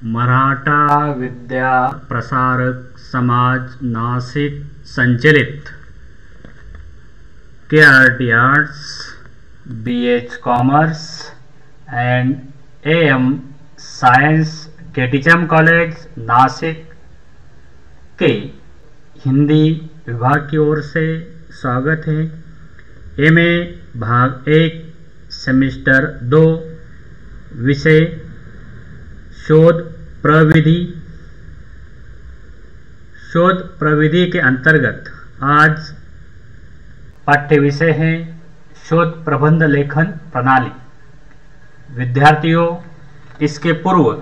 मराठा विद्या प्रसारक समाज नासिक संचालित KRT arts, BH commerce and AM science KTCM college Nashik के हिंदी विभाग की ओर से स्वागत है। MA भाग 1 सेमेस्टर 2 विषय शोध प्रविधि। शोध प्रविधि के अंतर्गत आज पाठ्य विषय है शोध प्रबंध लेखन प्रणाली। विद्यार्थियों, इसके पूर्व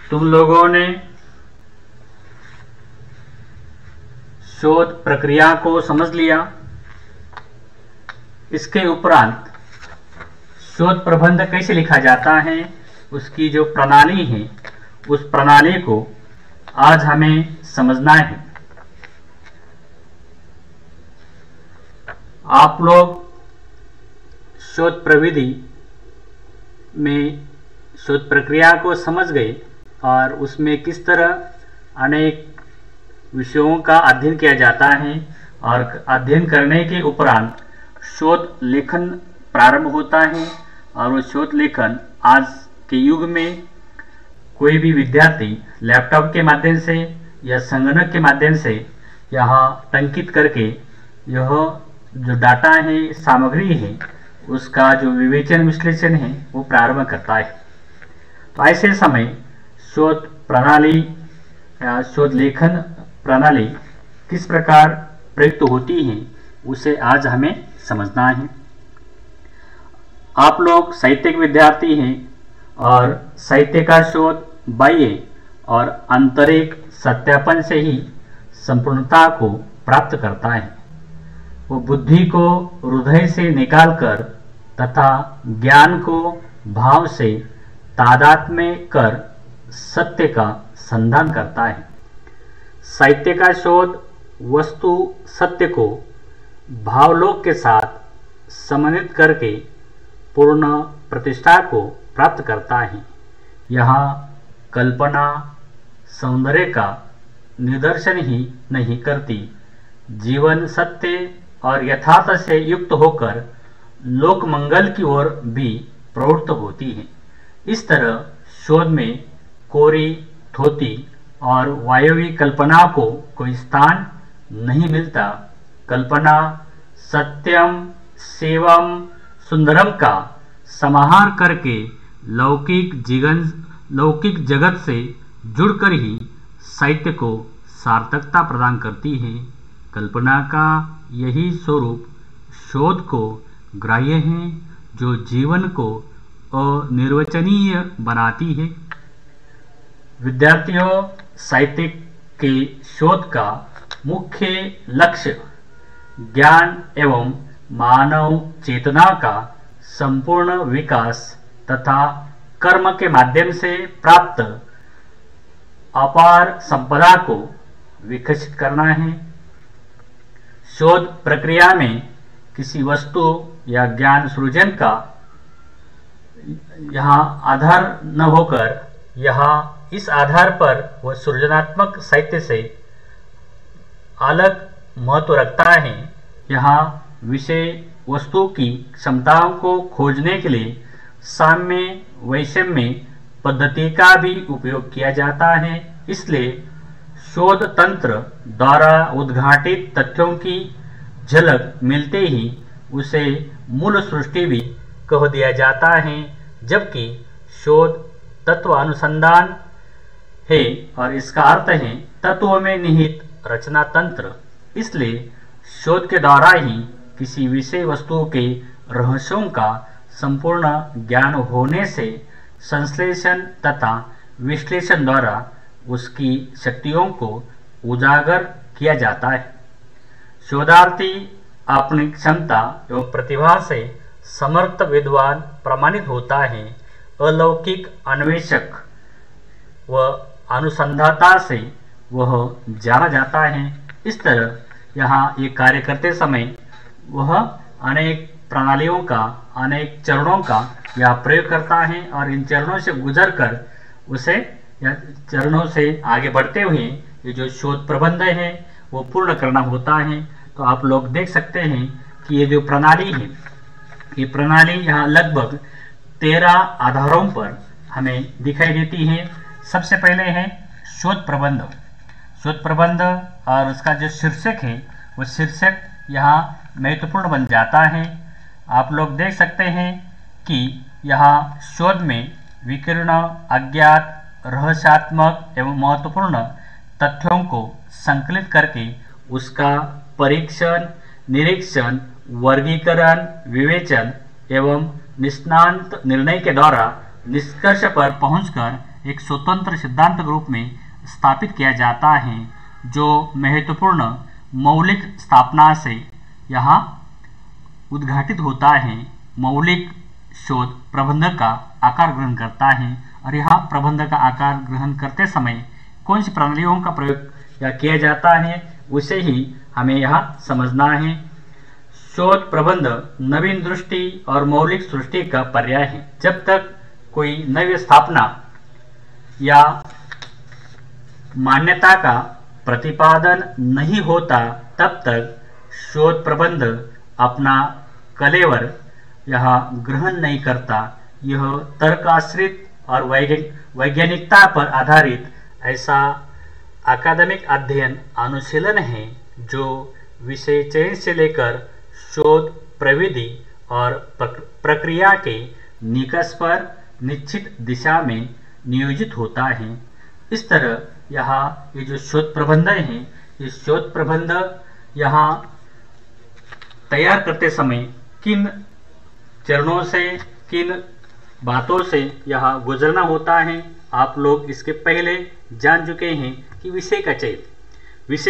तुम लोगों ने शोध प्रक्रिया को समझ लिया। इसके उपरांत शोध प्रबंध कैसे लिखा जाता है, उसकी जो प्रणाली है, उस प्रणाली को आज हमें समझना है। आप लोग शोध प्रविधि में शोध प्रक्रिया को समझ गए और उसमें किस तरह अनेक विषयों का अध्ययन किया जाता है और अध्ययन करने के उपरांत शोध लेखन प्रारंभ होता है। और वो शोध लेखन आज के युग में कोई भी विद्यार्थी लैपटॉप के माध्यम से या संगणक के माध्यम से यहाँ टंकित करके यह जो डाटा है, सामग्री है, उसका जो विवेचन विश्लेषण है वो प्रारंभ करता है। तो ऐसे समय शोध प्रणाली या शोध लेखन प्रणाली किस प्रकार प्रयुक्त होती है, उसे आज हमें समझना है। आप लोग साहित्यिक विद्यार्थी हैं और साहित्य का शोध बाह्य और आंतरिक सत्यापन से ही संपूर्णता को प्राप्त करता है। वो बुद्धि को हृदय से निकालकर तथा ज्ञान को भाव से तादात्म्य कर सत्य का संधान करता है। साहित्य का शोध वस्तु सत्य को भावलोक के साथ समन्वित करके पूर्ण प्रतिष्ठा को प्राप्त करता है। यहाँ कल्पना सौंदर्य का निदर्शन ही नहीं करती, जीवन सत्य और यथार्थ से युक्त होकर लोक मंगल की ओर भी प्रवृत्त होती है। इस तरह शोध में कोरी, थोती और वायवी कल्पना को कोई स्थान नहीं मिलता। कल्पना सत्यम शिवम सुंदरम का समाहार करके लौकिक जगत से जुड़कर ही साहित्य को सार्थकता प्रदान करती है। कल्पना का यही स्वरूप शोध को ग्राह्य है, जो जीवन को अनिर्वचनीय बनाती है। विद्यार्थियों, साहित्य के शोध का मुख्य लक्ष्य ज्ञान एवं मानव चेतना का संपूर्ण विकास तथा कर्म के माध्यम से प्राप्त अपार संपदा को विकसित करना है। शोध प्रक्रिया में किसी वस्तु या ज्ञान सृजन का यहाँ आधार न होकर यहाँ इस आधार पर वह सृजनात्मक साहित्य से अलग महत्व रखता है। यहाँ विषय वस्तु की क्षमताओं को खोजने के लिए साम्य वैषम्य पद्धति का भी उपयोग किया जाता है। इसलिए शोध तंत्र द्वारा उद्घाटित तथ्यों की झलक मिलते ही उसे मूल सृष्टि भी कह दिया जाता है, जबकि शोध तत्व अनुसंधान है और इसका अर्थ है तत्व में निहित रचना तंत्र। इसलिए शोध के द्वारा ही किसी विषय वस्तु के रहस्यों का संपूर्ण ज्ञान होने से संश्लेषण तथा विश्लेषण द्वारा उसकी शक्तियों को उजागर किया जाता है। शोधार्थी अपनी क्षमता एवं प्रतिभा से समर्थ विद्वान प्रमाणित होता है। अलौकिक अन्वेषक व अनुसंधाता से वह जाना जाता है। इस तरह यहाँ ये कार्य करते समय वह अनेक प्रणालियों का, अनेक चरणों का यह प्रयोग करता है और इन चरणों से गुजरकर उसे या चरणों से आगे बढ़ते हुए ये जो शोध प्रबंध है वो पूर्ण करना होता है। तो आप लोग देख सकते हैं कि ये जो प्रणाली है, ये प्रणाली यहाँ लगभग 13 आधारों पर हमें दिखाई देती है। सबसे पहले है शोध प्रबंध। शोध प्रबंध और उसका जो शीर्षक है वो शीर्षक यहाँ महत्वपूर्ण बन जाता है। आप लोग देख सकते हैं कि यहाँ शोध में विकीर्ण, अज्ञात, रहस्यात्मक एवं महत्वपूर्ण तथ्यों को संकलित करके उसका परीक्षण, निरीक्षण, वर्गीकरण, विवेचन एवं निष्णात निर्णय के द्वारा निष्कर्ष पर पहुंचकर एक स्वतंत्र सिद्धांत के रूप में स्थापित किया जाता है, जो महत्वपूर्ण मौलिक स्थापना से यहाँ उद्घाटित होता है। मौलिक शोध प्रबंध का आकार ग्रहण करता है और यहाँ प्रबंध का आकार ग्रहण करते समय कौन सी प्रणालियों का प्रयोग या किया जाता है उसे ही हमें यहाँ समझना है। शोध प्रबंध नवीन दृष्टि और मौलिक सृष्टि का पर्याय है। जब तक कोई नवी स्थापना या मान्यता का प्रतिपादन नहीं होता तब तक शोध प्रबंध अपना कलेवर यहाँ ग्रहण नहीं करता। यह तर्काश्रित और वैज्ञानिकता पर आधारित ऐसा अकादमिक अध्ययन अनुशीलन है जो विषय चयन से लेकर शोध प्रविधि और प्रक्रिया के निकष पर निश्चित दिशा में नियोजित होता है। इस तरह यहाँ ये जो शोध प्रबंध है, ये शोध प्रबंध यहाँ तैयार करते समय किन चरणों से, किन बातों से यहाँ गुजरना होता है, आप लोग इसके पहले जान चुके हैं कि विषय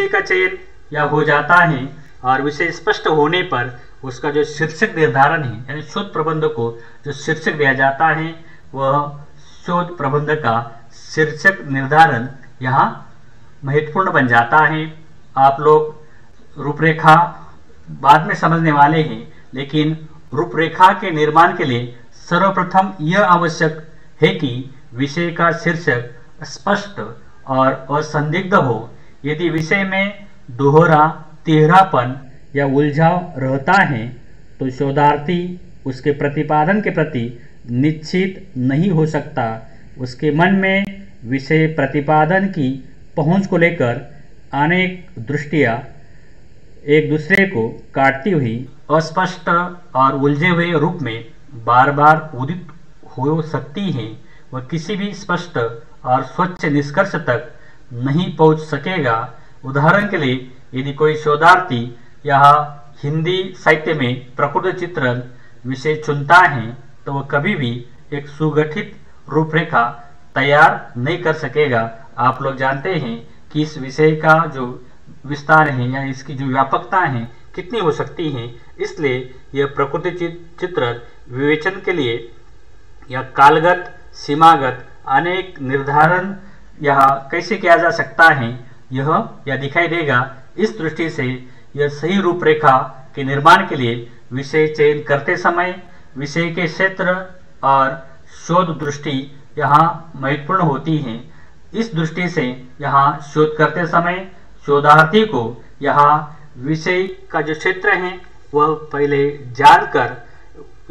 का चयन या हो जाता है और विषय स्पष्ट होने पर उसका जो शीर्षक निर्धारण है, यानी शोध प्रबंध को जो शीर्षक दिया जाता है वह शोध प्रबंध का शीर्षक निर्धारण यहाँ महत्वपूर्ण बन जाता है। आप लोग रूपरेखा बाद में समझने वाले हैं, लेकिन रूपरेखा के निर्माण के लिए सर्वप्रथम यह आवश्यक है कि विषय का शीर्षक स्पष्ट और असंदिग्ध हो। यदि विषय में दोहरा, तिहरापन या उलझाव रहता है तो शोधार्थी उसके प्रतिपादन के प्रति निश्चित नहीं हो सकता। उसके मन में विषय प्रतिपादन की पहुंच को लेकर अनेक दृष्टियां एक दूसरे को काटती हुई अस्पष्ट और उलझे हुए रूप में बार बार उदित हो सकती हैं। वह किसी भी स्पष्ट और स्वच्छ निष्कर्ष तक नहीं पहुंच सकेगा। उदाहरण के लिए यदि कोई शोधार्थी यहाँ हिंदी साहित्य में प्रकृति चित्रण विषय चुनता है तो वह कभी भी एक सुगठित रूपरेखा तैयार नहीं कर सकेगा। आप लोग जानते हैं कि इस विषय का जो विस्तार है या इसकी जो व्यापकता है कितनी हो सकती है, इसलिए यह प्रकृति चित्रण विवेचन के लिए या कालगत, सीमागत अनेक निर्धारण यहाँ कैसे किया जा सकता है यह दिखाई देगा। इस दृष्टि से यह सही रूपरेखा के निर्माण के लिए विषय चयन करते समय विषय के क्षेत्र और शोध दृष्टि यहाँ महत्वपूर्ण होती है। इस दृष्टि से यहाँ शोध करते समय शोधार्थी को यहाँ विषय का जो क्षेत्र है वह पहले जानकर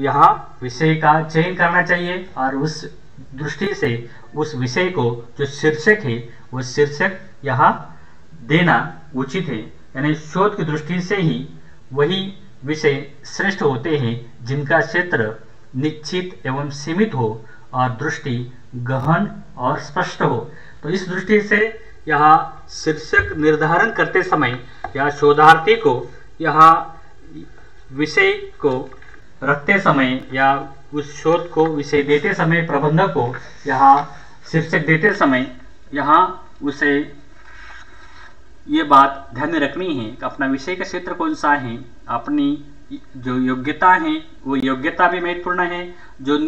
यहाँ विषय का चयन करना चाहिए और उस दृष्टि से उस विषय को जो शीर्षक है वो शीर्षक यहाँ देना उचित है। यानी शोध की दृष्टि से ही वही विषय श्रेष्ठ होते हैं जिनका क्षेत्र निश्चित एवं सीमित हो और दृष्टि गहन और स्पष्ट हो। तो इस दृष्टि से यहाँ शीर्षक निर्धारण करते समय या शोधार्थी को यहाँ विषय को रखते समय या उस शोध को विषय देते समय प्रबंधक को यहाँ शीर्षक देते समय यहाँ उसे ये बात ध्यान में रखनी है कि अपना विषय का क्षेत्र कौन सा है, अपनी जो योग्यता है वो योग्यता भी महत्वपूर्ण है। जो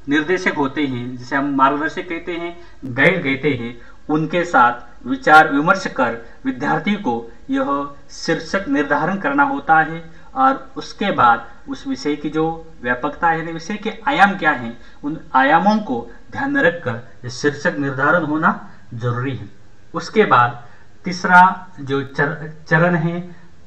निर्देशक होते हैं, जिसे हम मार्गदर्शक कहते हैं, गाइड कहते हैं, उनके साथ विचार विमर्श कर विद्यार्थी को यह शीर्षक निर्धारण करना होता है और उसके बाद उस विषय की जो व्यापकता है, यानी विषय के आयाम क्या हैं, उन आयामों को ध्यान में रखकर शीर्षक निर्धारण होना जरूरी है। उसके बाद तीसरा जो चरण है,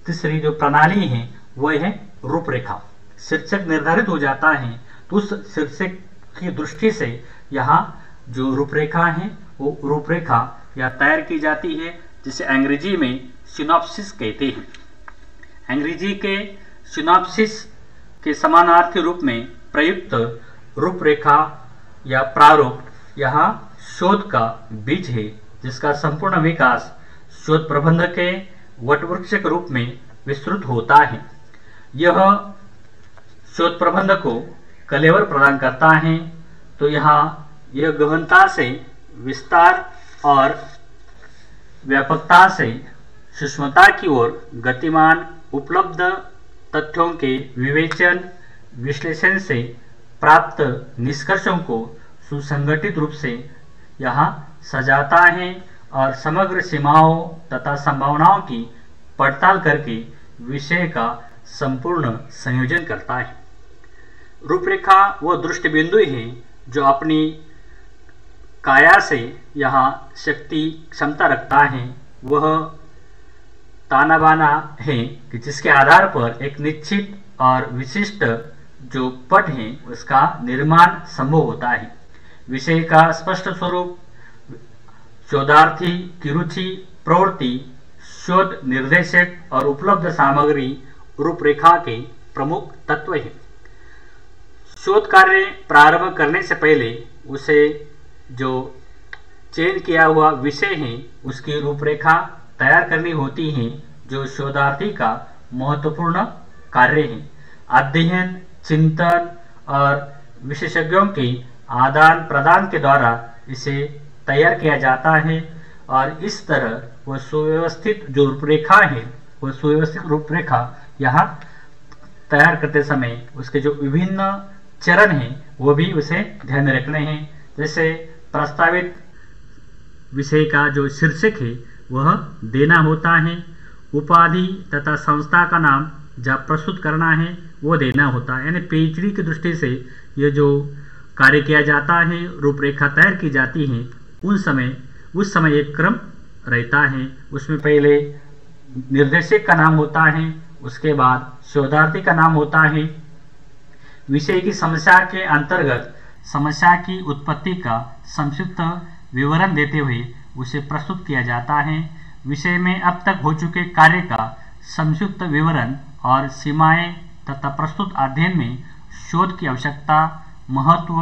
तीसरी जो प्रणाली है, वह है रूपरेखा। शीर्षक निर्धारित हो जाता है तो उस शीर्षक की दृष्टि से यहाँ जो रूपरेखा है वो रूपरेखा या तैयार की जाती है, जिसे अंग्रेजी में सिनॉप्सिस कहते हैं। अंग्रेजी के सिनॉप्सिस के समानार्थी रूप में प्रयुक्त रूपरेखा या प्रारूप यहाँ शोध का बीज है, जिसका संपूर्ण विकास शोध प्रबंध के वटवृक्ष के रूप में विस्तृत होता है। यह शोध प्रबंध को कलेवर प्रदान करता है। तो यहाँ यह गहनता से विस्तार और व्यापकता से सूक्ष्मता की ओर गतिमान उपलब्ध तथ्यों के विवेचन विश्लेषण से प्राप्त निष्कर्षों को सुसंगठित रूप से यहाँ सजाता है और समग्र सीमाओं तथा संभावनाओं की पड़ताल करके विषय का संपूर्ण संयोजन करता है। रूपरेखा वह दृष्टि बिंदु है जो अपनी काया से यहाँ शक्ति क्षमता रखता है। वह ताना बाना है कि जिसके आधार पर एक निश्चित और विशिष्ट जो पट है उसका निर्माण संभव होता है। विषय का स्पष्ट स्वरूप, शोधार्थी की रुचि, प्रवृत्ति, शोध निर्देशक और उपलब्ध सामग्री रूपरेखा के प्रमुख तत्व है। शोध कार्य प्रारंभ करने से पहले उसे जो चयन किया हुआ विषय है उसकी रूपरेखा तैयार करनी होती है, जो शोधार्थी का महत्वपूर्ण कार्य है। अध्ययन, चिंतन और विशेषज्ञों के आदान प्रदान के द्वारा इसे तैयार किया जाता है और इस तरह वह सुव्यवस्थित जो रूपरेखा है, वह सुव्यवस्थित रूपरेखा यहाँ तैयार करते समय उसके जो विभिन्न चरण हैं वो भी उसे ध्यान में रखने हैं। जैसे प्रस्तावित विषय का जो शीर्षक है वह देना होता है, उपाधि तथा संस्था का नाम जहाँ प्रस्तुत करना है वो देना होता है। यानी पीएचडी की दृष्टि से ये जो कार्य किया जाता है, रूपरेखा तैयार की जाती है, उस समय एक क्रम रहता है। उसमें पहले निर्देशक का नाम होता है, उसके बाद शोधार्थी का नाम होता है, विषय की समस्या के अंतर्गत समस्या की उत्पत्ति का संक्षिप्त विवरण देते हुए उसे प्रस्तुत किया जाता है, विषय में अब तक हो चुके कार्य का संक्षिप्त विवरण और सीमाएं तथा प्रस्तुत अध्ययन में शोध की आवश्यकता, महत्व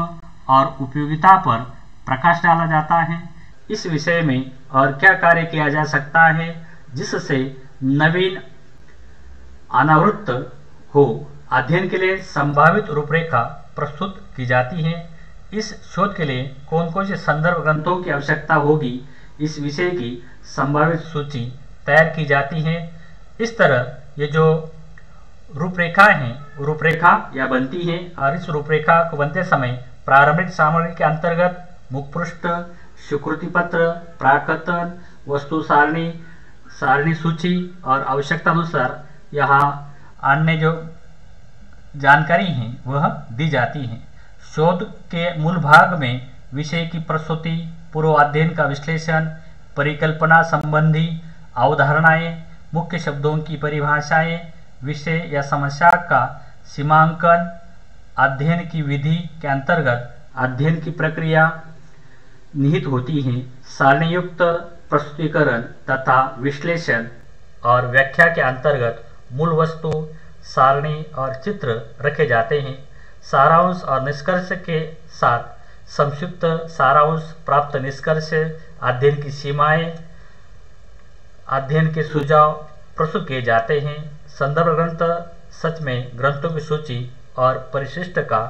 और उपयोगिता पर प्रकाश डाला जाता है। इस विषय में और क्या कार्य किया जा सकता है जिससे नवीन अनावृत्त हो, अध्ययन के लिए संभावित रूपरेखा प्रस्तुत की जाती है। इस शोध के लिए कौन कौन से संदर्भ ग्रंथों की आवश्यकता होगी, इस विषय की संभावित सूची तैयार की जाती है। इस तरह ये जो रूपरेखा है, रूपरेखा या बनती है और इस रूपरेखा को बनते समय प्रारंभिक सामग्री के अंतर्गत मुखपृष्ठ, स्वीकृति पत्र, प्राकथन, वस्तु सारणी, सारणी सूची और आवश्यकता अनुसार यहाँ अन्य जो जानकारी है वह दी जाती है। शोध के मूल भाग में विषय की प्रस्तुति, पूर्व अध्ययन का विश्लेषण, परिकल्पना संबंधी अवधारणाएं, मुख्य शब्दों की परिभाषाएं, विषय या समस्या का सीमांकन, अध्ययन की विधि के अंतर्गत अध्ययन की प्रक्रिया निहित होती है, सारणीयुक्त प्रस्तुतीकरण तथा विश्लेषण और व्याख्या के अंतर्गत मूल वस्तु, सारणी और चित्र रखे जाते हैं। सारांश और निष्कर्ष के साथ संक्षिप्त सारांश, प्राप्त निष्कर्ष, अध्ययन की सीमाएं, अध्ययन के सुझाव प्रस्तुत किए जाते हैं। संदर्भ ग्रंथ सच में ग्रंथों की सूची और परिशिष्ट का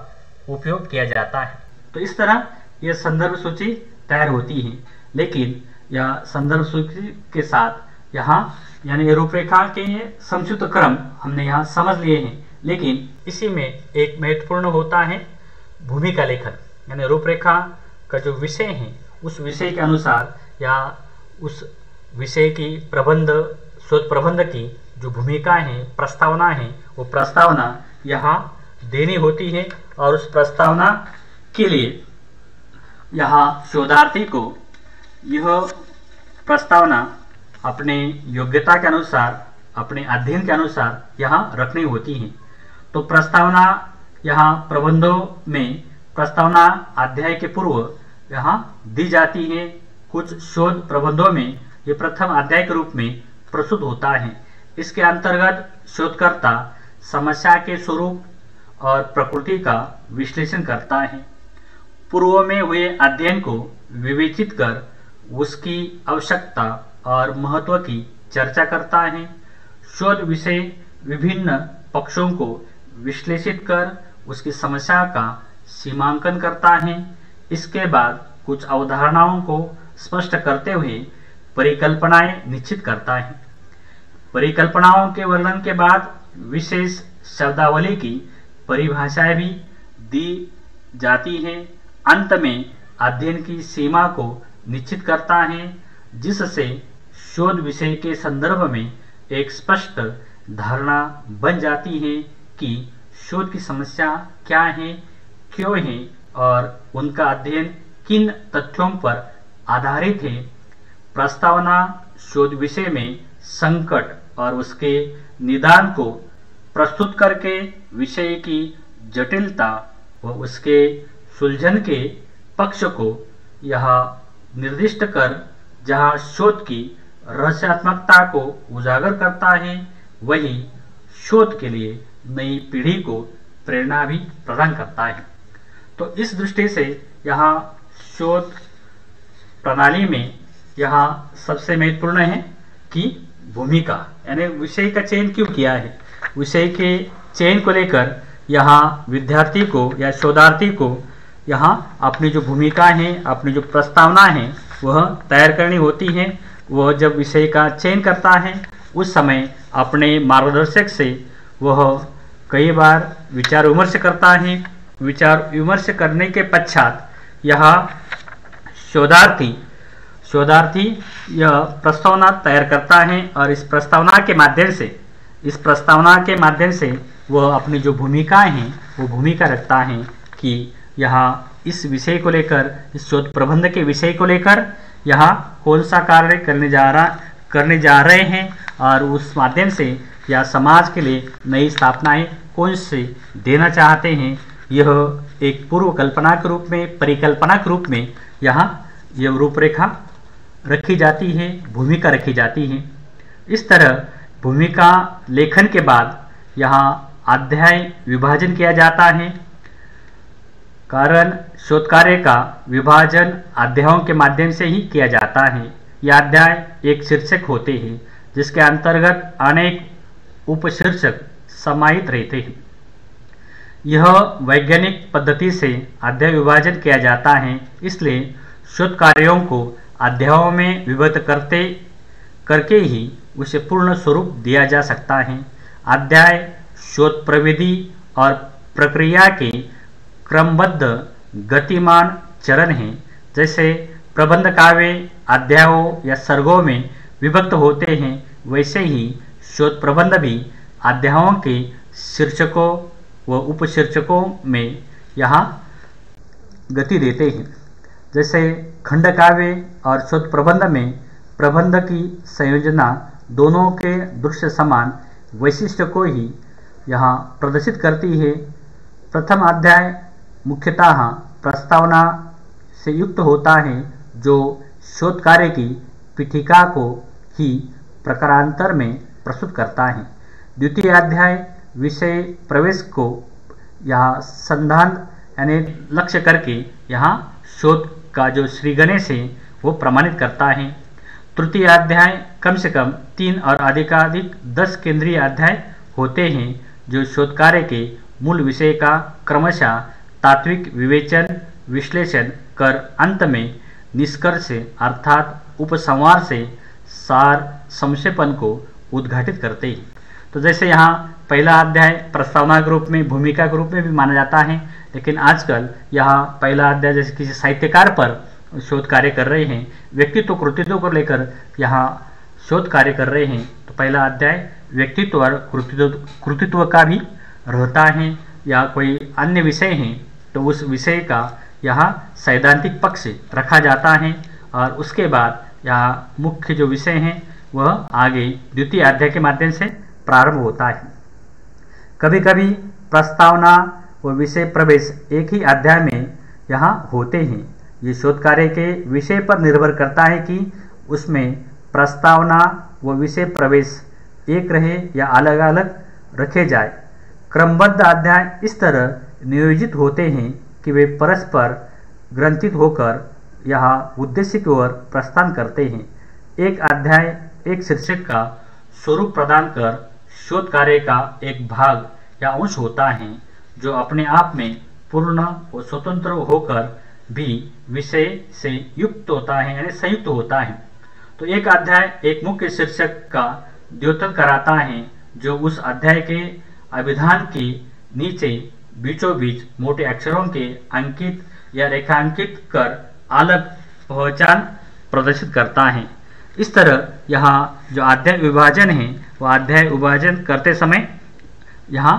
उपयोग किया जाता है। तो इस तरह यह संदर्भ सूची तैयार होती है। लेकिन यह संदर्भ सूची के साथ यहाँ यानी रूपरेखा के संक्षिप्त क्रम हमने यहाँ समझ लिए हैं, लेकिन इसी में एक महत्वपूर्ण होता है भूमिका लेखन। यानी रूपरेखा का जो विषय है उस विषय के अनुसार या उस विषय की प्रबंध, शोध प्रबंध की जो भूमिका है, प्रस्तावना है, वो प्रस्तावना यहाँ देनी होती है और उस प्रस्तावना के लिए यहाँ शोधार्थी को यह प्रस्तावना अपने योग्यता के अनुसार, अपने अध्ययन के अनुसार यहाँ रखनी होती है। तो प्रस्तावना यहाँ प्रबंधों में प्रस्तावना अध्याय के पूर्व यहाँ दी जाती है। कुछ शोध प्रबंधों में ये प्रथम अध्याय के रूप में प्रस्तुत होता है। इसके अंतर्गत शोधकर्ता समस्या के स्वरूप और प्रकृति का विश्लेषण करता है, पूर्व में हुए अध्ययन को विवेचित कर उसकी आवश्यकता और महत्व की चर्चा करता है, शोध विषय विभिन्न पक्षों को विश्लेषित कर उसकी समस्या का सीमांकन करता है। इसके बाद कुछ अवधारणाओं को स्पष्ट करते हुए परिकल्पनाएं निश्चित करता है। परिकल्पनाओं के वर्णन के बाद विशेष शब्दावली की परिभाषाएं भी दी जाती है। अंत में अध्ययन की सीमा को निश्चित करता है, जिससे शोध विषय के संदर्भ में एक स्पष्ट धारणा बन जाती है कि शोध की समस्या क्या है, क्यों है और उनका अध्ययन किन तथ्यों पर आधारित है। प्रस्तावना शोध विषय में संकट और उसके निदान को प्रस्तुत करके विषय की जटिलता व उसके सुलझन के पक्ष को यह निर्दिष्ट कर जहाँ शोध की रहस्यात्मकता को उजागर करता है, वही शोध के लिए नई पीढ़ी को प्रेरणा भी प्रदान करता है। तो इस दृष्टि से यहाँ शोध प्रणाली में यहाँ सबसे महत्वपूर्ण है कि भूमिका, यानी विषय का चयन क्यों किया है। विषय के चयन को लेकर यहाँ विद्यार्थी को या शोधार्थी को यहाँ अपनी जो भूमिका है, अपनी जो प्रस्तावना है वह तैयार करनी होती है। वह जब विषय का चयन करता है उस समय अपने मार्गदर्शक से वह कई बार विचार विमर्श करता है। विचार विमर्श करने के पश्चात यहाँ शोधार्थी यह प्रस्तावना तैयार करता है और इस प्रस्तावना के माध्यम से वह अपनी जो भूमिकाएं हैं वो भूमिका रखता है कि यहाँ इस विषय को लेकर, इस शोध प्रबंध के विषय को लेकर यहाँ कौन सा कार्य करने जा रहे हैं और उस माध्यम से या समाज के लिए नई स्थापनाएं कौन से देना चाहते हैं। यह एक पूर्व कल्पना के रूप में, परिकल्पना के रूप में यहाँ यह रूपरेखा रखी जाती है, भूमिका रखी जाती है। इस तरह भूमिका लेखन के बाद यहाँ अध्याय विभाजन किया जाता है। कारण शोध कार्य का विभाजन अध्यायों के माध्यम से ही किया जाता है। यह अध्याय एक शीर्षक होते हैं जिसके अंतर्गत अनेक उपशीर्षक समाहित रहते हैं। यह वैज्ञानिक पद्धति से अध्याय विभाजन किया जाता है, इसलिए शोध कार्यों को अध्यायों में विभक्त करके ही उसे पूर्ण स्वरूप दिया जा सकता है। अध्याय शोध प्रविधि और प्रक्रिया के क्रमबद्ध गतिमान चरण हैं। जैसे प्रबंध काव्य अध्यायों या सर्गों में विभक्त होते हैं, वैसे ही शोध प्रबंध भी अध्यायों के शीर्षकों व उपशीर्षकों में यहाँ गति देते हैं। जैसे खंड काव्य और शोध प्रबंध में प्रबंध की संयोजना दोनों के दृश्य समान वैशिष्ट्य को ही यहाँ प्रदर्शित करती है। प्रथम अध्याय मुख्यतः प्रस्तावना से युक्त होता है, जो शोध कार्य की पीठिका को ही प्रकारांतर में प्रस्तुत करता है। द्वितीय अध्याय विषय प्रवेश को यहाँ संधान यानी लक्ष्य करके यहाँ शोध का जो श्री गणेश है वो प्रमाणित करता है। तृतीय अध्याय कम से कम 3 और अधिकाधिक 10 केंद्रीय अध्याय होते हैं, जो शोध कार्य के मूल विषय का क्रमशः तात्विक विवेचन विश्लेषण कर अंत में निष्कर्ष अर्थात उपसंहार से सार संक्षेपण को उद्घाटित करते हैं। तो जैसे यहाँ पहला अध्याय प्रस्तावना के रूप में, भूमिका के रूप में भी माना जाता है, लेकिन आजकल यहाँ पहला अध्याय जैसे किसी साहित्यकार पर शोध कार्य कर रहे हैं, व्यक्तित्व कृतित्व को लेकर यहाँ शोध कार्य कर रहे हैं, तो पहला अध्याय व्यक्तित्व और कृतित्व का भी रहता है या कोई अन्य विषय है तो उस विषय का यहाँ सैद्धांतिक पक्ष रखा जाता है और उसके बाद यहाँ मुख्य जो विषय हैं वह आगे द्वितीय अध्याय के माध्यम से प्रारंभ होता है। कभी कभी प्रस्तावना व विषय प्रवेश एक ही अध्याय में यहाँ होते हैं। ये शोध कार्य के विषय पर निर्भर करता है कि उसमें प्रस्तावना व विषय प्रवेश एक रहे या अलग अलग रखे जाए। क्रमबद्ध अध्याय इस तरह नियोजित होते हैं कि वे परस्पर ग्रंथित होकर यहाँ उद्देश्य की ओर प्रस्थान करते हैं। एक अध्याय एक शीर्षक का स्वरूप प्रदान कर शोध कार्य का एक भाग या अंश होता है जो अपने आप में पूर्ण और स्वतंत्र होकर भी विषय से युक्त होता है यानी संयुक्त होता है। तो एक अध्याय एक मुख्य शीर्षक का द्योतन कराता है जो उस अध्याय के अभिधान के नीचे बीचों बीच मोटे अक्षरों के अंकित या रेखांकित कर अलग पहचान प्रदर्शित करता है। इस तरह यहाँ जो अध्याय विभाजन है वह अध्याय विभाजन करते समय यहाँ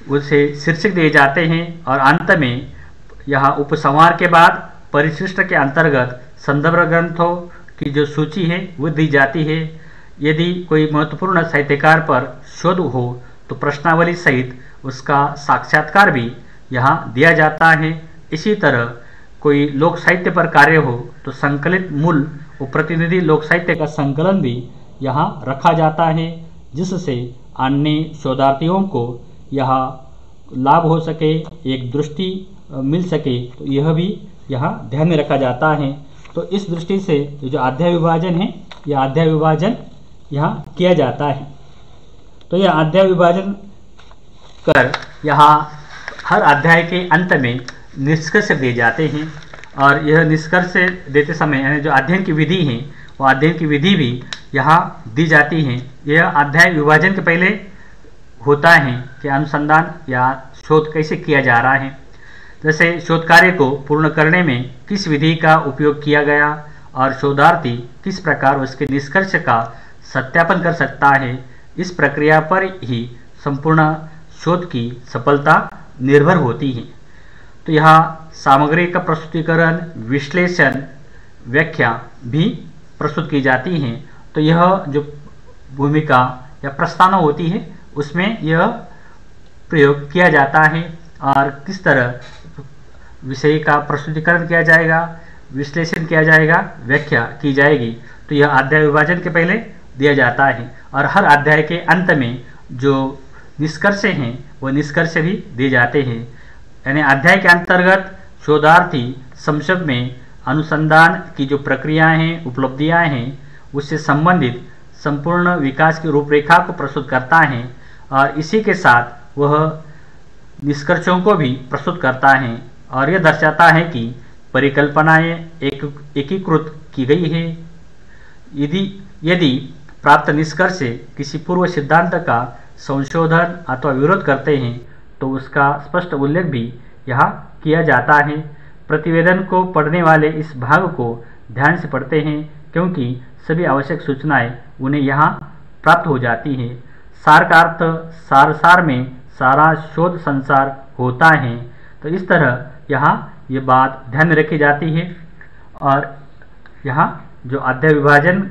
उसे शीर्षक दिए जाते हैं और अंत में यहाँ उपसंहार के बाद परिशिष्ट के अंतर्गत संदर्भ ग्रंथों की जो सूची है वो दी जाती है। यदि कोई महत्वपूर्ण साहित्यकार पर शोध हो तो प्रश्नावली सहित उसका साक्षात्कार भी यहाँ दिया जाता है। इसी तरह कोई लोक साहित्य पर कार्य हो तो संकलित मूल और प्रतिनिधि लोक साहित्य का संकलन भी यहाँ रखा जाता है जिससे अन्य शोधार्थियों को यहाँ लाभ हो सके, एक दृष्टि मिल सके, तो यह भी यहाँ ध्यान में रखा जाता है। तो इस दृष्टि से जो अध्याय विभाजन है यह अध्याय विभाजन यहाँ किया जाता है। तो यह अध्याय विभाजन कर यहाँ हर अध्याय के अंत में निष्कर्ष दिए जाते हैं और यह निष्कर्ष देते समय यानी जो अध्ययन की विधि है वह अध्ययन की विधि भी यहाँ दी जाती है। यह अध्याय विभाजन के पहले होता है कि अनुसंधान या शोध कैसे किया जा रहा है, जैसे शोध कार्य को पूर्ण करने में किस विधि का उपयोग किया गया और शोधार्थी किस प्रकार उसके निष्कर्ष का सत्यापन कर सकता है। इस प्रक्रिया पर ही संपूर्ण शोध की सफलता निर्भर होती है। तो यहाँ सामग्री का प्रस्तुतिकरण, विश्लेषण, व्याख्या भी प्रस्तुत की जाती हैं। तो यह जो भूमिका या प्रस्तावना होती है उसमें यह प्रयोग किया जाता है और किस तरह विषय का प्रस्तुतिकरण किया जाएगा, विश्लेषण किया जाएगा, व्याख्या की जाएगी। तो यह अध्याय विभाजन के पहले दिया जाता है और हर अध्याय के अंत में जो निष्कर्ष हैं वो निष्कर्ष भी दिए जाते हैं। यानी अध्याय के अंतर्गत शोधार्थी संक्षेप में अनुसंधान की जो प्रक्रियाएं हैं, उपलब्धियां हैं, उससे संबंधित संपूर्ण विकास की रूपरेखा को प्रस्तुत करता है और इसी के साथ वह निष्कर्षों को भी प्रस्तुत करता है और यह दर्शाता है कि परिकल्पनाएं एकीकृत की गई है। यदि प्राप्त निष्कर्ष किसी पूर्व सिद्धांत का संशोधन अथवा विरोध करते हैं तो उसका स्पष्ट उल्लेख भी यहाँ किया जाता है। प्रतिवेदन को पढ़ने वाले इस भाग को ध्यान से पढ़ते हैं क्योंकि सभी आवश्यक सूचनाएं उन्हें यहाँ प्राप्त हो जाती हैं। सार का अर्थ सार में सारा शोध संसार होता है। तो इस तरह यहाँ ये बात ध्यान में रखी जाती है और यहाँ जो अध्याय विभाजन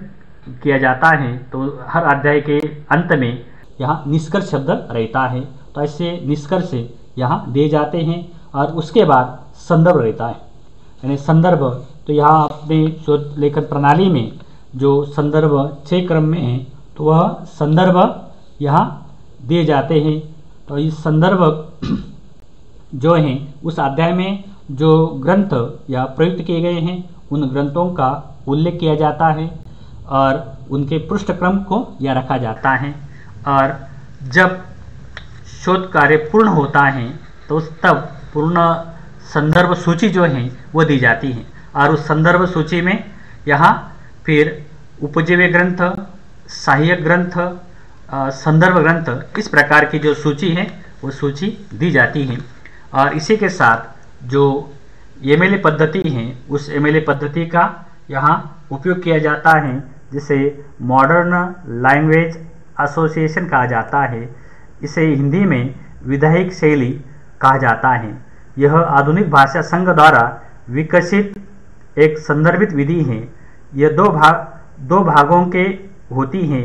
किया जाता है तो हर अध्याय के अंत में यहाँ निष्कर्ष शब्द रहता है। तो ऐसे निष्कर्ष यहाँ दिए जाते हैं और उसके बाद संदर्भ रहता है। यानी संदर्भ तो यहाँ अपने शोध लेखन प्रणाली में जो संदर्भ 6 क्रम में है तो वह संदर्भ यहाँ दिए जाते हैं। तो इस संदर्भ जो हैं उस अध्याय में जो ग्रंथ या प्रयुक्त किए गए हैं उन ग्रंथों का उल्लेख किया जाता है और उनके पृष्ठ क्रम को यह रखा जाता है। और जब शोध कार्य पूर्ण होता है तो तब पूर्ण संदर्भ सूची जो है वो दी जाती है और उस संदर्भ सूची में यहाँ फिर उपजीव्य ग्रंथ, सहायक ग्रंथ, संदर्भ ग्रंथ, इस प्रकार की जो सूची है वो सूची दी जाती है। और इसी के साथ जो एमएलए पद्धति है उस एमएलए पद्धति का यहाँ उपयोग किया जाता है जिसे मॉडर्न लैंग्वेज एसोसिएशन कहा जाता है। इसे हिंदी में विधायक शैली कहा जाता है। यह आधुनिक भाषा संघ द्वारा विकसित एक संदर्भित विधि है। यह दो भागों के होती है।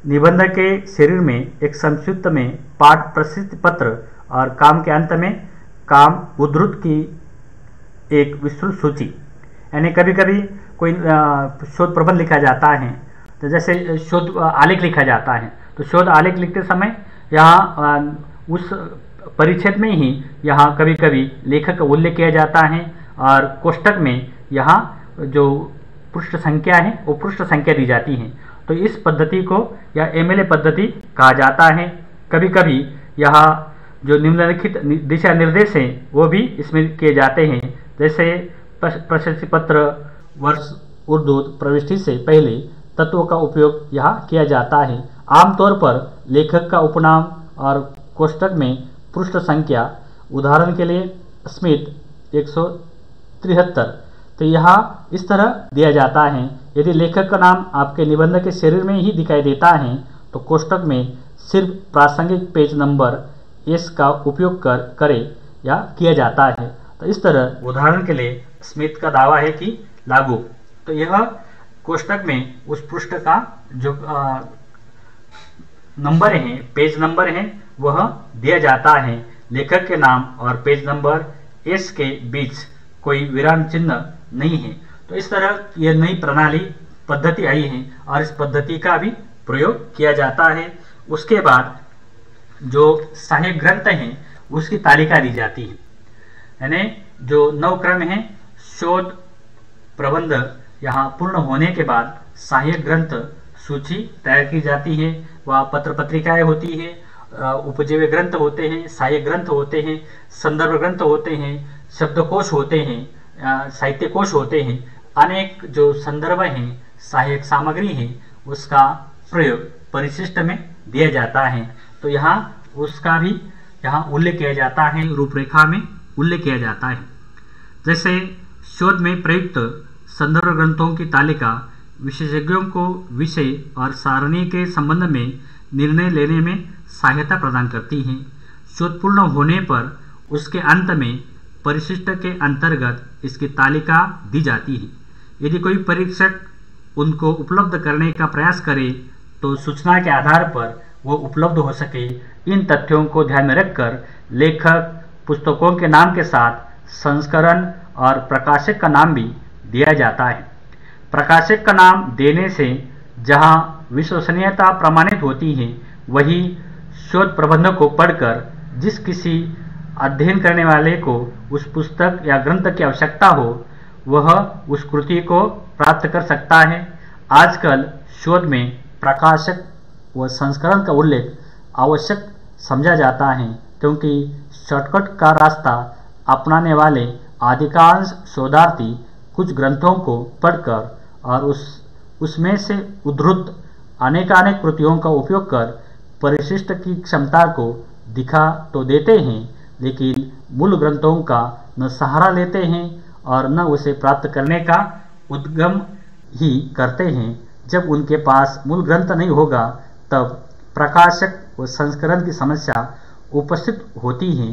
निबंध के शरीर में एक संक्षिप्त में पाठ प्रसिद्ध पत्र और काम के अंत में काम उद्धृत की एक विस्तृत सूची। यानी कभी कभी कोई शोध प्रबंध लिखा जाता है, तो जैसे शोध आलेख लिखा जाता है, तो शोध आलेख लिखते समय यहाँ उस परिच्छेद में ही यहाँ कभी कभी लेखक का उल्लेख किया जाता है और कोष्टक में यहाँ जो पृष्ठ संख्या है वो पृष्ठ संख्या दी जाती है। तो इस पद्धति को या एमएलए पद्धति कहा जाता है। कभी कभी यहाँ जो निम्नलिखित दिशा निर्देश हैं वो भी इसमें किए जाते हैं, जैसे प्रशस्ति पत्र वर्ष उर्दू प्रविष्टि से पहले तत्वों का उपयोग यहाँ किया जाता है। आमतौर पर लेखक का उपनाम और कोष्टक में पृष्ठ संख्या, उदाहरण के लिए स्मिथ 173, तो यहाँ इस तरह दिया जाता है। यदि लेखक का नाम आपके निबंध के शरीर में ही दिखाई देता है तो कोष्टक में सिर्फ प्रासंगिक पेज नंबर एस का उपयोग करे या किया जाता है। तो इस तरह उदाहरण के लिए स्मिथ का दावा है कि लागू, तो यह कोष्टक में उस पृष्ठ का जो नंबर है, पेज नंबर है, वह दिया जाता है। लेखक के नाम और पेज नंबर एस के बीच कोई विराम चिन्ह नहीं है। तो इस तरह यह नई प्रणाली पद्धति आई है और इस पद्धति का भी प्रयोग किया जाता है। उसके बाद जो सहायक ग्रंथ हैं उसकी तालिका दी जाती है, यानी जो 9 क्रम है शोध प्रबंध यहाँ पूर्ण होने के बाद सहायक ग्रंथ सूची तैयार की जाती है। वह पत्र पत्रिकाएं होती है, उपजीव्य ग्रंथ होते हैं, सहायक ग्रंथ होते हैं, संदर्भ ग्रंथ होते हैं, शब्दकोश होते हैं, साहित्य कोश होते हैं। अनेक जो संदर्भ हैं, सहायक सामग्री है, उसका प्रयोग परिशिष्ट में दिया जाता है। तो यहाँ उसका भी यहाँ उल्लेख किया जाता है, रूपरेखा में उल्लेख किया जाता है। जैसे शोध में प्रयुक्त संदर्भ ग्रंथों की तालिका विशेषज्ञों को विषय और सारणी के संबंध में निर्णय लेने में सहायता प्रदान करती है। शोध पूर्ण होने पर उसके अंत में परिशिष्ट के अंतर्गत इसकी तालिका दी जाती है। यदि कोई परीक्षक उनको उपलब्ध करने का प्रयास करे तो सूचना के आधार पर वो उपलब्ध हो सके। इन तथ्यों को ध्यान में रखकर लेखक पुस्तकों के नाम के साथ संस्करण और प्रकाशक का नाम भी दिया जाता है। प्रकाशक का नाम देने से जहां विश्वसनीयता प्रमाणित होती है, वही शोध प्रबंध को पढ़कर जिस किसी अध्ययन करने वाले को उस पुस्तक या ग्रंथ की आवश्यकता हो वह उस कृति को प्राप्त कर सकता है। आजकल शोध में प्रकाशक व संस्करण का उल्लेख आवश्यक समझा जाता है, क्योंकि शॉर्टकट का रास्ता अपनाने वाले अधिकांश शोधार्थी कुछ ग्रंथों को पढ़कर और उसमें से उद्धृत अनेकानेक कृतियों का उपयोग कर परिशिष्ट की क्षमता को दिखा तो देते हैं, लेकिन मूल ग्रंथों का न सहारा लेते हैं और न उसे प्राप्त करने का उद्गम ही करते हैं। जब उनके पास मूल ग्रंथ नहीं होगा तब प्रकाशक व संस्करण की समस्या उपस्थित होती है।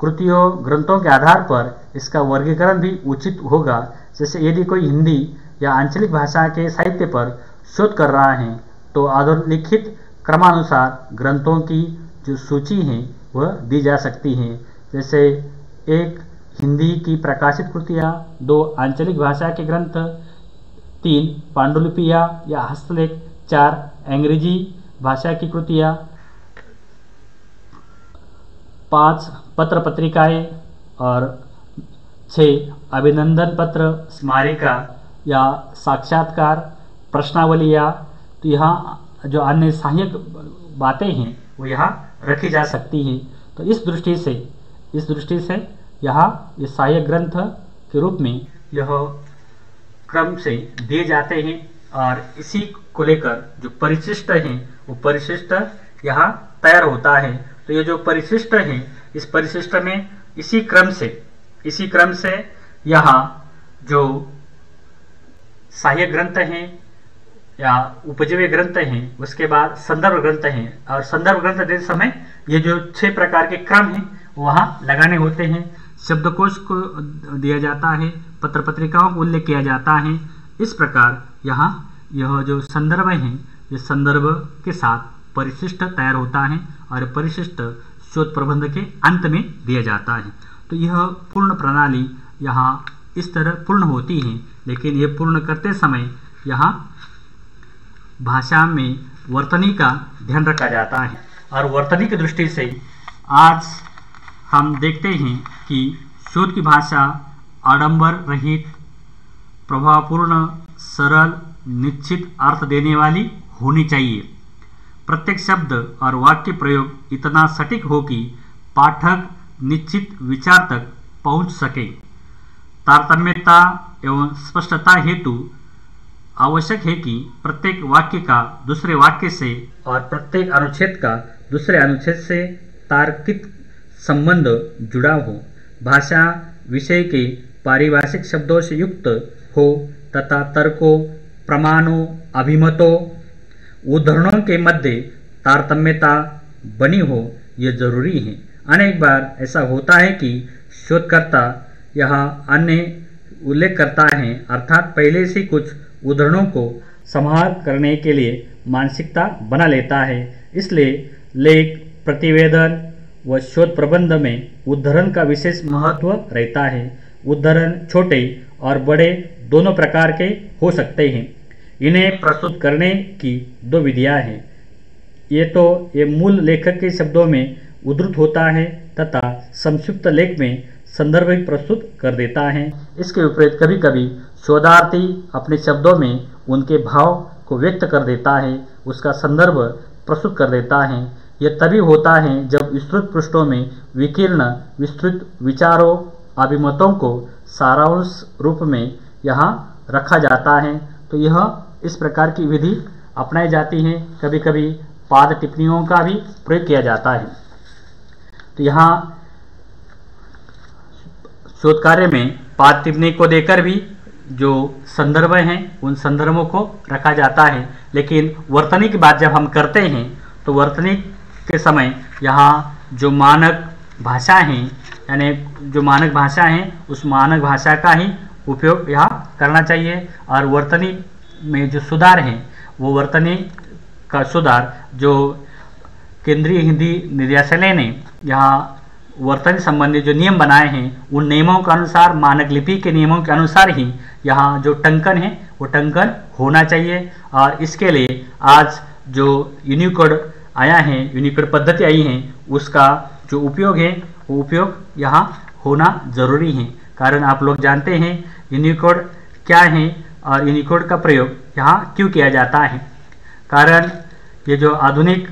कृतियों ग्रंथों के आधार पर इसका वर्गीकरण भी उचित होगा। जैसे यदि कोई हिंदी या आंचलिक भाषा के साहित्य पर शोध कर रहा है तो अधोलिखित क्रमानुसार ग्रंथों की जो सूची है वह दी जा सकती है। जैसे 1 हिंदी की प्रकाशित कृतियाँ, 2 आंचलिक भाषा के ग्रंथ, 3 पांडुलिपियाँ या हस्तलेख, 4 अंग्रेजी भाषा की कृतियाँ, 5 पत्र पत्रिकाएं और 6 अभिनंदन पत्र, स्मारिका या साक्षात्कार, प्रश्नावलियाँ। तो यहाँ जो अन्य सहायक बातें हैं वो यहाँ रखी जा सकती हैं। तो इस दृष्टि से यहाँ ये सहायक ग्रंथ के रूप में यह क्रम से दिए जाते हैं और इसी को लेकर जो परिशिष्ट हैं वो परिशिष्ट यहाँ तैयार होता है। तो ये जो परिशिष्ट है इस परिशिष्ट में इसी क्रम से यहाँ जो सहायक ग्रंथ हैं या उपजीव्य ग्रंथ हैं, उसके बाद संदर्भ ग्रंथ हैं और संदर्भ ग्रंथ देते समय ये जो 6 प्रकार के क्रम हैं वहाँ लगाने होते हैं। शब्दकोश को दिया जाता है, पत्र पत्रिकाओं को उल्लेख किया जाता है। इस प्रकार यहाँ यह जो संदर्भ है, ये संदर्भ के साथ परिशिष्ट तैयार होता है और परिशिष्ट शोध प्रबंध के अंत में दिया जाता है। तो यह पूर्ण प्रणाली यहाँ इस तरह पूर्ण होती है, लेकिन यह पूर्ण करते समय यहाँ भाषा में वर्तनी का ध्यान रखा जाता है। और वर्तनी की दृष्टि से आज हम देखते हैं कि शोध की भाषा आडंबर रहित, प्रभावपूर्ण, सरल, निश्चित अर्थ देने वाली होनी चाहिए। प्रत्येक शब्द और वाक्य प्रयोग इतना सटीक हो कि पाठक निश्चित विचार तक पहुंच सके। तारतम्यता एवं स्पष्टता हेतु आवश्यक है कि प्रत्येक वाक्य का दूसरे वाक्य से और प्रत्येक अनुच्छेद का दूसरे अनुच्छेद से तार्किक संबंध जुड़ा हो, भाषा विषय के पारिभाषिक शब्दों से युक्त हो तथा तर्कों, प्रमाणों, अभिमतों, उदाहरणों के मध्य तारतम्यता बनी हो, यह जरूरी है। अनेक बार ऐसा होता है कि शोधकर्ता यहाँ अन्य उल्लेख करता है, अर्थात पहले से कुछ उदाहरणों को संहार करने के लिए मानसिकता बना लेता है। इसलिए लेख, प्रतिवेदन व शोध प्रबंध में उद्धरण का विशेष महत्व रहता है। उद्धरण छोटे और बड़े दोनों प्रकार के हो सकते हैं। इन्हें प्रस्तुत करने की 2 विधियां हैं। ये मूल लेखक के शब्दों में उद्धृत होता है तथा संक्षिप्त लेख में संदर्भ प्रस्तुत कर देता है। इसके विपरीत कभी कभी शोधार्थी अपने शब्दों में उनके भाव को व्यक्त कर देता है, उसका संदर्भ प्रस्तुत कर देता है। यह तभी होता है जब विस्तृत पृष्ठों में विकीर्ण विस्तृत विचारों, अभिमतों को सारांश रूप में यहाँ रखा जाता है। तो यह इस प्रकार की विधि अपनाई जाती है। कभी कभी पाद टिप्पणियों का भी प्रयोग किया जाता है। तो यहाँ शोध कार्य में पाद टिप्पणी को देकर भी जो संदर्भ हैं उन संदर्भों को रखा जाता है। लेकिन वर्तनी की बात जब हम करते हैं तो वर्तनी के समय यहाँ जो मानक भाषा है, यानी जो मानक भाषा है उस मानक भाषा का ही उपयोग यहाँ करना चाहिए। और वर्तनी में जो सुधार है वो वर्तनी का सुधार जो केंद्रीय हिंदी निर्देशालय ने यहाँ वर्तनी संबंधी जो नियम बनाए हैं उन नियमों के अनुसार, मानक लिपि के नियमों के अनुसार ही यहाँ जो टंकन है वो टंकन होना चाहिए। और इसके लिए आज जो यूनिकोड आया है, यूनिकोड पद्धति आई है, उसका जो उपयोग है वो उपयोग यहाँ होना जरूरी है। कारण आप लोग जानते हैं यूनिकोड क्या है और यूनिकोड का प्रयोग यहाँ क्यों किया जाता है। कारण ये जो आधुनिक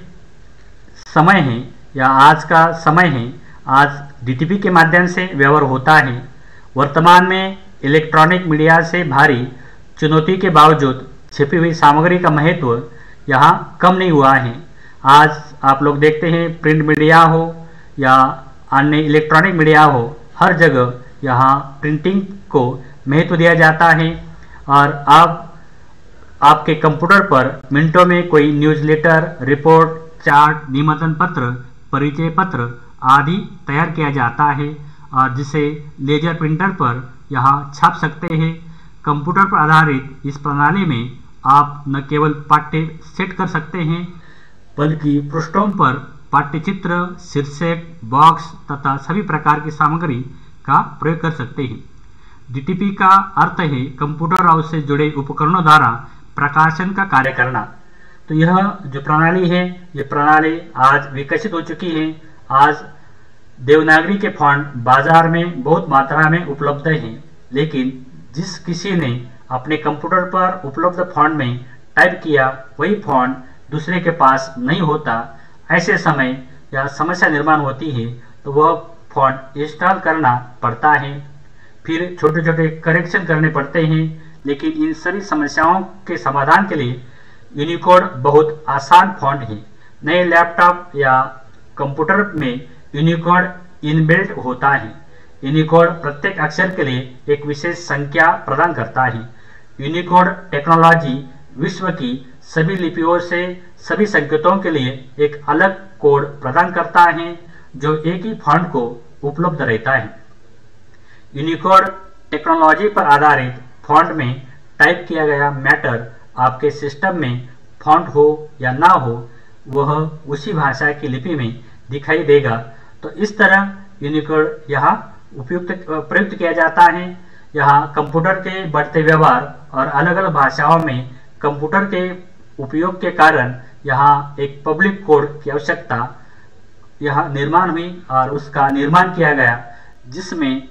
समय है या आज का समय है, आज डीटीपी के माध्यम से व्यवहार होता है। वर्तमान में इलेक्ट्रॉनिक मीडिया से भारी चुनौती के बावजूद छिपी हुई सामग्री का महत्व यहाँ कम नहीं हुआ है। आज आप लोग देखते हैं प्रिंट मीडिया हो या अन्य इलेक्ट्रॉनिक मीडिया हो, हर जगह यहाँ प्रिंटिंग को महत्व दिया जाता है। और आपके कंप्यूटर पर मिनटों में कोई न्यूज़लेटर, रिपोर्ट, चार्ट, निमंत्रण पत्र, परिचय पत्र आदि तैयार किया जाता है और जिसे लेजर प्रिंटर पर यहाँ छाप सकते हैं। कंप्यूटर पर आधारित इस प्रणाली में आप न केवल पाठ्य सेट कर सकते हैं बल्कि पृष्ठों पर पाठ्यचित्र, शीर्षक, बॉक्स तथा सभी प्रकार की सामग्री का प्रयोग कर सकते हैं। डीटीपी का अर्थ है कंप्यूटर और उससे जुड़े उपकरणों द्वारा प्रकाशन का कार्य करना। तो यह जो प्रणाली है, ये प्रणाली आज विकसित हो चुकी है। आज देवनागरी के फॉन्ट बाजार में बहुत मात्रा में उपलब्ध हैं, लेकिन जिस किसी ने अपने कंप्यूटर पर उपलब्ध फॉन्ट में टाइप किया वही फॉन्ट दूसरे के पास नहीं होता। ऐसे समय या समस्या निर्माण होती है तो वह फॉन्ट इंस्टॉल करना पड़ता है, फिर छोटे छोटे करेक्शन करने पड़ते हैं। लेकिन इन सभी समस्याओं के समाधान के लिए यूनिकोड बहुत आसान फॉन्ट है। नए लैपटॉप या कंप्यूटर में यूनिकोड इनबिल्ट होता है। यूनिकोड प्रत्येक अक्षर के लिए एक विशेष संख्या प्रदान करता है। यूनिकोड टेक्नोलॉजी विश्व की सभी लिपियों से सभी संकेतों के लिए एक अलग कोड प्रदान करता है जो एक ही फॉन्ट को उपलब्ध रहता है। यूनिकोड टेक्नोलॉजी पर आधारित फॉन्ट में टाइप किया गया मैटर आपके सिस्टम में फॉन्ट हो या ना हो वह उसी भाषा की लिपि में दिखाई देगा। तो इस तरह यूनिकोड यहाँ प्रयुक्त किया जाता है। यहाँ कंप्यूटर के बढ़ते व्यवहार और अलग अलग भाषाओं में कंप्यूटर के उपयोग के कारण यहाँ एक पब्लिक कोड की आवश्यकता यहाँ निर्माण हुई और उसका निर्माण किया गया, जिसमें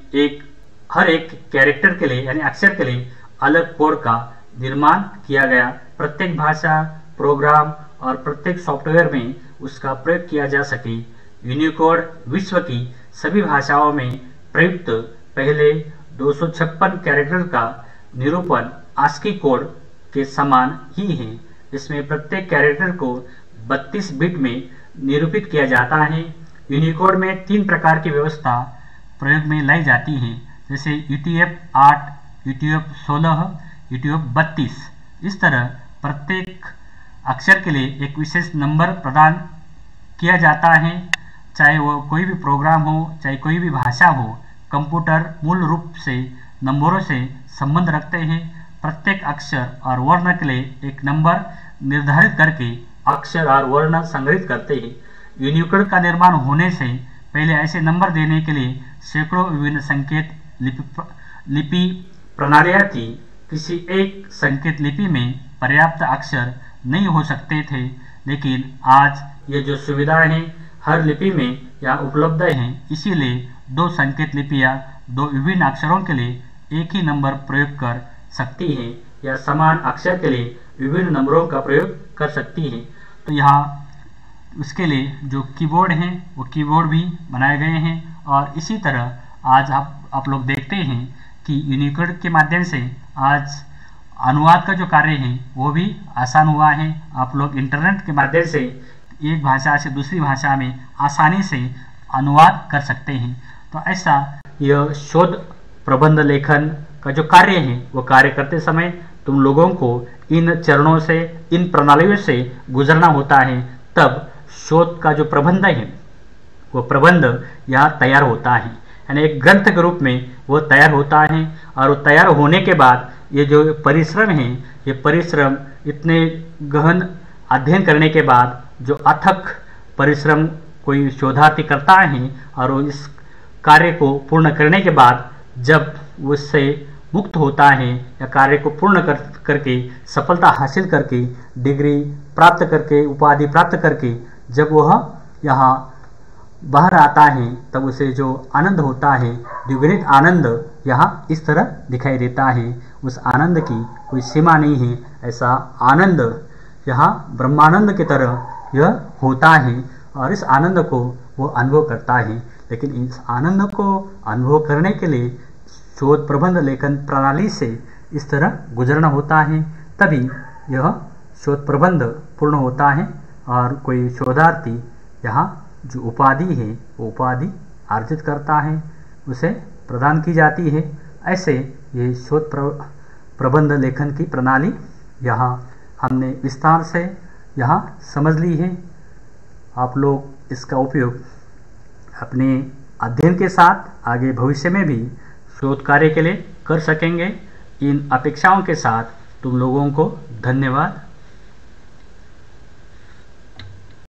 हर एक कैरेक्टर के लिए यानी अक्षर के लिए अलग कोड का निर्माण किया गया। प्रत्येक भाषा, प्रोग्राम और प्रत्येक सॉफ्टवेयर में उसका प्रयोग किया जा सके। यूनिकोड विश्व की सभी भाषाओं में प्रयुक्त पहले 256 कैरेक्टर का निरूपण आस्की कोड के समान ही है। इसमें प्रत्येक कैरेक्टर को 32 बिट में निरूपित किया जाता है। यूनिकोड में 3 प्रकार की व्यवस्था प्रयोग में लाई जाती है, जैसे UTF-8, UTF-16, UTF-32। इस तरह प्रत्येक अक्षर के लिए एक विशेष नंबर प्रदान किया जाता है, चाहे वो कोई भी प्रोग्राम हो, चाहे कोई भी भाषा हो। कंप्यूटर मूल रूप से नंबरों से संबंध रखते हैं। प्रत्येक अक्षर और वर्ण के लिए एक नंबर निर्धारित करके अक्षर और वर्ण संग्रहित करते हैं। यूनिकोड का निर्माण होने से पहले ऐसे नंबर देने के लिए सैकड़ों विभिन्न संकेत लिपि प्रणालियां थी। किसी एक संकेत लिपि में पर्याप्त अक्षर नहीं हो सकते थे, लेकिन आज ये जो सुविधाएं हैं हर लिपि में यहाँ उपलब्ध हैं। इसीलिए 2 संकेत लिपियां 2 विभिन्न अक्षरों के लिए एक ही नंबर प्रयोग कर सकती हैं या समान अक्षर के लिए विभिन्न नंबरों का प्रयोग कर सकती है। तो यहाँ उसके लिए जो कीबोर्ड हैं वो कीबोर्ड भी बनाए गए हैं। और इसी तरह आज आप लोग देखते हैं कि यूनिकोड के माध्यम से आज अनुवाद का जो कार्य है वो भी आसान हुआ है। आप लोग इंटरनेट के माध्यम से एक भाषा से दूसरी भाषा में आसानी से अनुवाद कर सकते हैं। तो ऐसा यह शोध प्रबंध लेखन का जो कार्य है वो कार्य करते समय तुम लोगों को इन चरणों से, इन प्रणालियों से गुजरना होता है। तब शोध का जो प्रबंध है वो प्रबंध यहाँ तैयार होता है, यानी एक ग्रंथ के रूप में वो तैयार होता है। और वो तैयार होने के बाद ये जो परिश्रम है, ये परिश्रम इतने गहन अध्ययन करने के बाद जो अथक परिश्रम कोई शोधार्थी करता है और वो इस कार्य को पूर्ण करने के बाद जब उससे मुक्त होता है या कार्य को पूर्ण करके सफलता हासिल करके डिग्री प्राप्त करके उपाधि प्राप्त करके जब वह यहाँ बाहर आता है तब उसे जो आनंद होता है, द्विगुणित आनंद यहाँ इस तरह दिखाई देता है। उस आनंद की कोई सीमा नहीं है। ऐसा आनंद यहाँ ब्रह्मानंद की तरह यह होता है और इस आनंद को वो अनुभव करता है। लेकिन इस आनंद को अनुभव करने के लिए शोध प्रबंध लेखन प्रणाली से इस तरह गुजरना होता है, तभी यह शोध प्रबंध पूर्ण होता है और कोई शोधार्थी यहाँ जो उपाधि है वो उपाधि अर्जित करता है, उसे प्रदान की जाती है। ऐसे ये शोध प्रबंध लेखन की प्रणाली यहाँ हमने विस्तार से यहाँ समझ ली है। आप लोग इसका उपयोग अपने अध्ययन के साथ आगे भविष्य में भी शोध कार्य के लिए कर सकेंगे। इन अपेक्षाओं के साथ तुम लोगों को धन्यवाद।